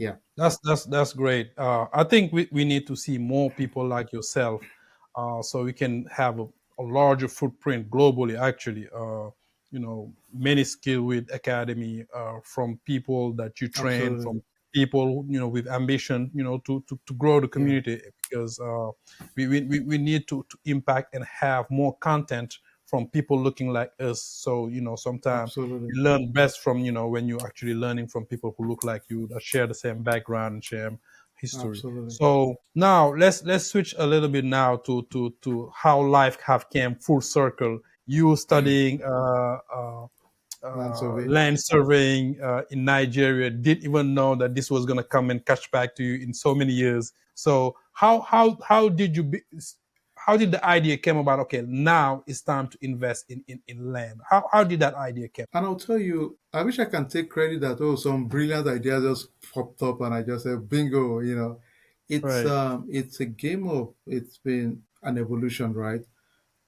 Yeah, That's great. I think we need to see more people like yourself, so we can have a larger footprint globally. Actually, many skill with academy from people that you train, absolutely. from people with ambition, to grow the Yeah, community because we need to impact and have more content from people looking like us. So sometimes absolutely. you learn best from when you're actually learning from people who look like you, that share the same background and share history. Absolutely. So now let's switch a little bit now to how life have came full circle. You studying Land survey. land surveying in Nigeria, didn't even know that this was going to come and catch back to you in so many years. So how did how did the idea came about? Okay, now it's time to invest in land. How did that idea come? And I'll tell you, I wish I can take credit that some brilliant idea just popped up and I just said bingo. Right, It's a game of it's been an evolution, right?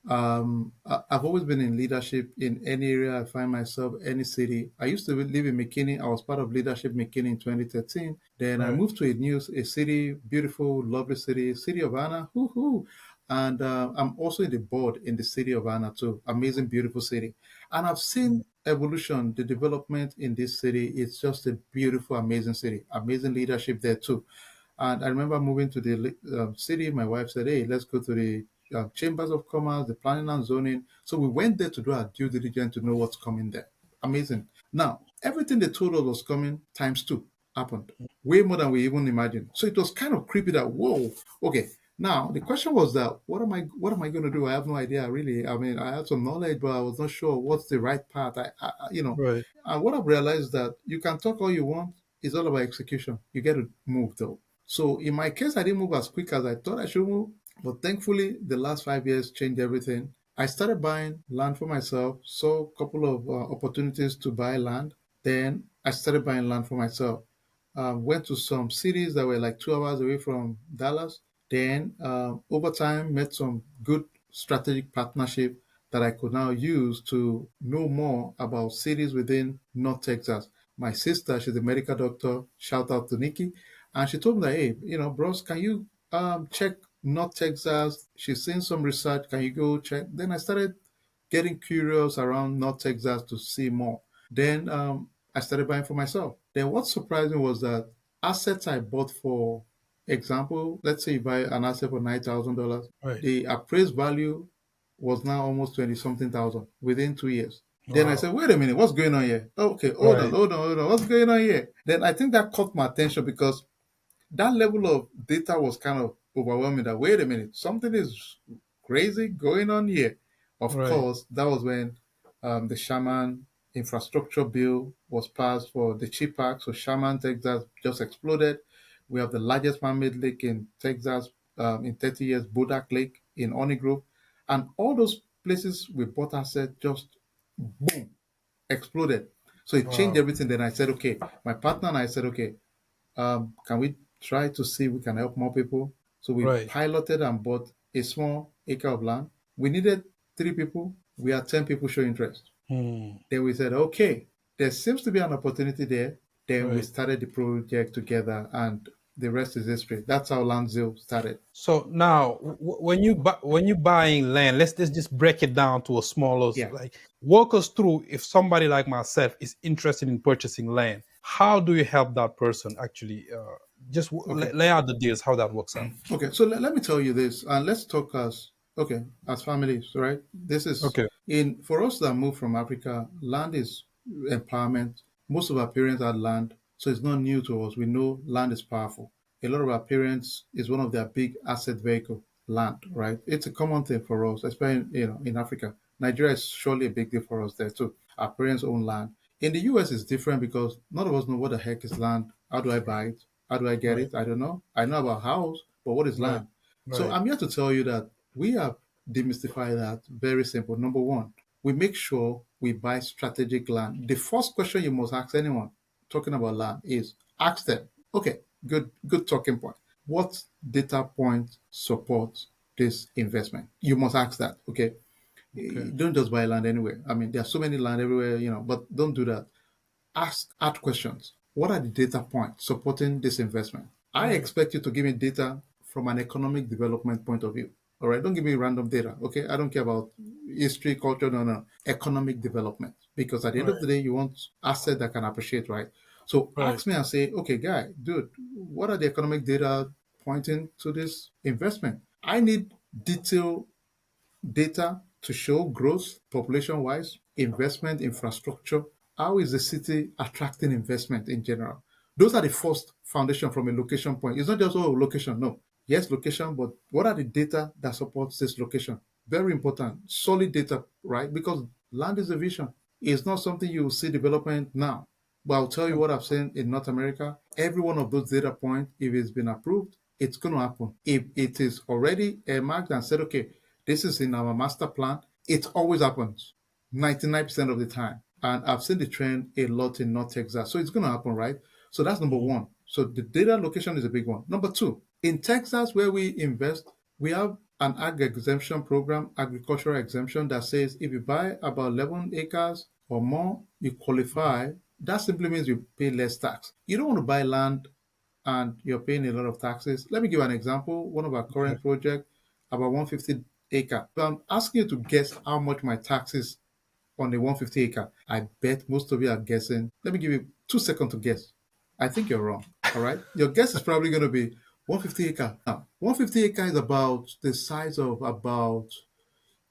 I've always been in leadership in any area I find myself, any city. I used to live in McKinney. I was part of leadership McKinney in 2013. Then I right, moved to a city, beautiful, lovely city, city of Anna. Hoo. And I'm also in the board in the city of Anna too. Amazing, beautiful city. And I've seen evolution, the development in this city. It's just a beautiful, amazing city. Amazing leadership there too. And I remember moving to the city. My wife said, "Hey, let's go to the chambers of commerce, the planning and zoning." So we went there to do our due diligence to know what's coming there. Amazing. Now, everything they told us was coming times two happened, way more than we even imagined. So it was kind of creepy that whoa, okay. Now the question was that what am I going to do? I have no idea really. I mean, I had some knowledge, but I was not sure what's the right path. right, And what I've realized is that you can talk all you want. It's all about execution. You get to move though. So in my case, I didn't move as quick as I thought I should move. But thankfully, the last 5 years changed everything. I started buying land for myself, saw a couple of opportunities to buy land. Then I started buying land for myself. Went to some cities that were like 2 hours away from Dallas. Then over time, met some good strategic partnership that I could now use to know more about cities within North Texas. My sister, she's a medical doctor. Shout out to Nikki. And she told me that, hey, bros, can you check North Texas? She's seen some research. Can you go check? Then I started getting curious around North Texas to see more. Then I started buying for myself. Then what surprised me was that assets I bought, for example, let's say you buy an asset for $9,000, right. the appraised value was now almost 20 something thousand within 2 years. Then I Wow. said, wait a minute, what's going on here? Okay, Right. hold on, what's going on here? Then I think that caught my attention because that level of data was kind of overwhelming. That wait a minute, something is crazy going on here. Of Right. course, that was when the Shaman infrastructure bill was passed for the chip park. So Shaman, Texas just exploded. We have the largest man-made lake in Texas in 30 years, Bodak Lake in Honey Grove. And all those places we bought assets just boom, exploded. So it changed Wow. everything. Then I said, okay, my partner and I said, okay, can we try to see if we can help more people? So we Right. piloted and bought a small acre of land. We needed 3 people. We had 10 people show interest. Hmm. Then we said, okay, there seems to be an opportunity there. Then we Right. started the project together, and the rest is history. That's how Landzille started. So now, when you buying land, let's just break it down to a smaller. Yeah. Like, walk us through, if somebody like myself is interested in purchasing land, how do you help that person actually? Just Okay. lay out the deals, how that works out. Okay. So let me tell you this, and let's talk as okay as families, right? This is Okay. in for us that moved from Africa. Land is empowerment. Most of our parents had land, so it's not new to us. We know land is powerful. A lot of our parents is one of their big asset vehicle, land, right? It's a common thing for us, especially in Africa. Nigeria is surely a big deal for us there too. Our parents own land. In the US, it's different because none of us know what the heck is land. How do I buy it? How do I get Right. it? I don't know. I know about house, but what is Right. land? So Right. I'm here to tell you that we have demystified that. Very simple. Number one, we make sure we buy strategic land. The first question you must ask anyone talking about land is ask them, okay, good talking point. What data point supports this investment? You must ask that, okay? Okay. Don't just buy land anywhere. I mean, there are so many land everywhere, but don't do that. Ask questions. what are the data points supporting this investment? I Right. expect you to give me data from an economic development point of view. All right, don't give me random data. Okay, I don't care about history, culture, no, no, economic development. Because at the end Right. of the day, you want asset that can appreciate, right? So Right. ask me and say, okay, guy, dude, what are the economic data pointing to this investment? I need detailed data to show growth population wise, investment, infrastructure. How is the city attracting investment in general? Those are the first foundation from a location point. It's not just oh location, no. Yes, location, but what are the data that supports this location? Very important. Solid data, right? Because land is a vision. It's not something you will see development now. But I'll tell you Mm. what I've seen in North America. Every one of those data points, if it's been approved, it's going to happen. If it is already marked and said, okay, this is in our master plan, it always happens 99% of the time. And I've seen the trend a lot in North Texas. So it's going to happen, right? So that's number Mm. one. So the data location is a big one. Number two, in Texas, where we invest, we have an ag exemption program, agricultural exemption that says if you buy about 11 acres or more, you qualify. That simply means you pay less tax. You don't want to buy land and you're paying a lot of taxes. Let me give you an example. One of our Okay. current project, about 150 acre. So I'm asking you to guess how much my taxes on a 150 acre. I bet most of you are guessing. Let me give you 2 seconds to guess. I think you're wrong. All right. Your guess is probably going to be 150 acre. Now, 150 acre is about the size of about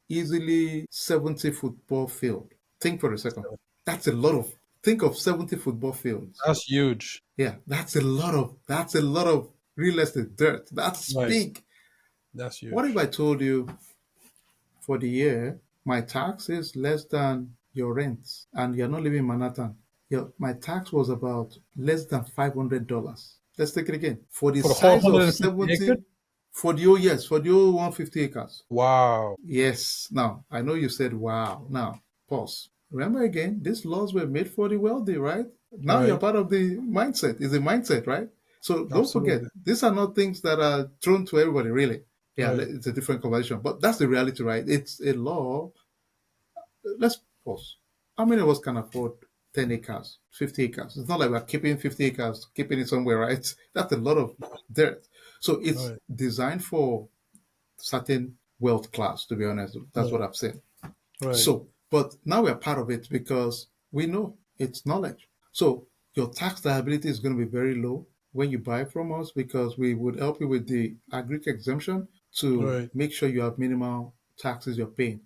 easily 70 football field. Think for a second. That's a lot of, think of 70 football fields. That's huge. Yeah, that's a lot of real estate dirt. That's Right. big. That's What if huge. I told you for the year my tax is less than your rent and you're not living in Manhattan? My tax was about less than $500. Let's take it again. For the For the whole size of 150 acres? 70, for the whole, yes, for the whole 150 acres. Wow. Yes. Now, I know you said wow. Now, pause. Remember again, these laws were made for the wealthy, right? Now you're Right. part of the mindset. It's a mindset, right? So don't forget, Absolutely. these are not things that are thrown to everybody, really. Yeah, Right. it's a different conversation, but that's the reality, right? It's a law. Let's pause. How many of us can afford 10 acres, 50 acres? It's not like we're keeping 50 acres, keeping it somewhere, right? That's a lot of dirt. So it's Right. designed for certain wealth class, to be honest. That's what Right. I've said. Right. So, but now we're part of it because we know it's knowledge. So your tax liability is going to be very low when you buy from us because we would help you with the agri exemption to Right. make sure you have minimal taxes you're paying.